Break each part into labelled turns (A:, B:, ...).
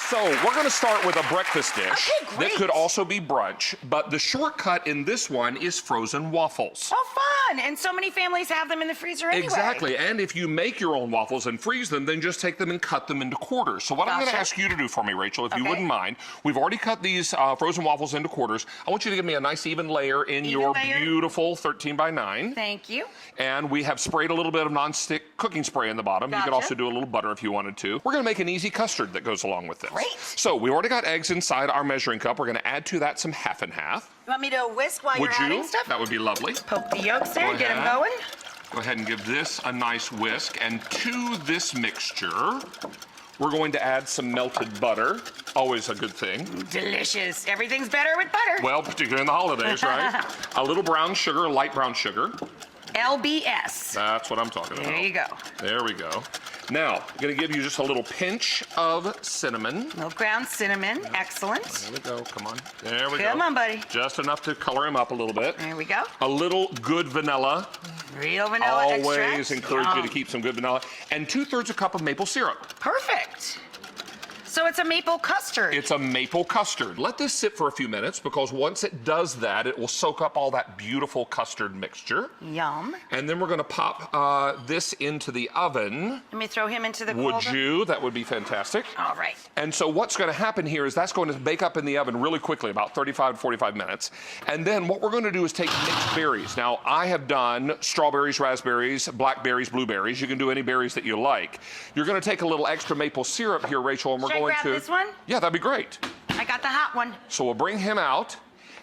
A: So we're going to start with a breakfast dish
B: Okay, great.
A: that could also be brunch, but the shortcut in this one is frozen waffles.
B: Oh, fun! And so many families have them in the freezer anyway.
A: Exactly, and if you make your own waffles and freeze them, then just take them and cut them into quarters. So what I'm going to ask you to do for me, Rachel, if you wouldn't mind, we've already cut these frozen waffles into quarters. I want you to give me a nice even layer in your beautiful 13 by 9.
B: Thank you.
A: And we have sprayed a little bit of nonstick cooking spray in the bottom. You could also do a little butter if you wanted to. We're going to make an easy custard that goes along with this.
B: Great.
A: So we already got eggs inside our measuring cup. We're going to add to that some half and half.
B: You want me to whisk while you're adding stuff?
A: That would be lovely.
B: Poke the yolks there, get them going.
A: Go ahead and give this a nice whisk. And to this mixture, we're going to add some melted butter. Always a good thing.
B: Delicious. Everything's better with butter.
A: Well, particularly in the holidays, right? A little brown sugar, light brown sugar.
B: LBS.
A: That's what I'm talking about.
B: There you go.
A: There we go. Now, I'm going to give you just a little pinch of cinnamon.
B: Little ground cinnamon. Excellent.
A: There we go. Come on. There we go.
B: Come on, buddy.
A: Just enough to color him up a little bit.
B: There we go.
A: A little good vanilla.
B: Real vanilla extract.
A: Always encourage you to keep some good vanilla. And 2/3 a cup of maple syrup.
B: Perfect. So it's a maple custard.
A: It's a maple custard. Let this sit for a few minutes because once it does that, it will soak up all that beautiful custard mixture.
B: Yum.
A: And then we're going to pop this into the oven.
B: Let me throw him into the
A: Would you? That would be fantastic.
B: All right.
A: And so what's going to happen here is that's going to bake up in the oven really quickly, about 35 to 45 minutes. And then what we're going to do is take mixed berries. Now, I have done strawberries, raspberries, blackberries, blueberries. You can do any berries that you like. You're going to take a little extra maple syrup here, Rachel, and we're going
B: grab
A: to...
B: this one?
A: Yeah, that'd be great.
B: I got the hot one.
A: So we'll bring him out.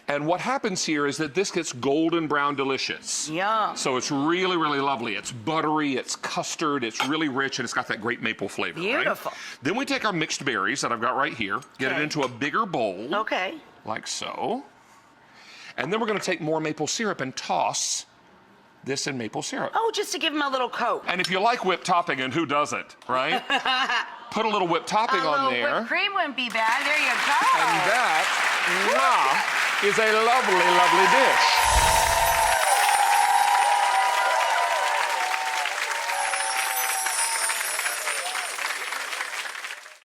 A: And what happens here is that this gets golden brown delicious.
B: Yum.
A: So it's really, really lovely. It's buttery, it's custard, it's really rich, and it's got that great maple flavor,
B: Beautiful.
A: Right? Then we take our mixed berries that I've got right here, get it into a bigger bowl.
B: Okay.
A: Like so. And then we're going to take more maple syrup and toss this in maple syrup.
B: Oh, just to give him a little coat.
A: And if you like whipped topping, and who doesn't, right? Put a little whipped topping on there.
B: Whipped cream wouldn't be bad. There you go.
A: And that is a lovely, lovely dish.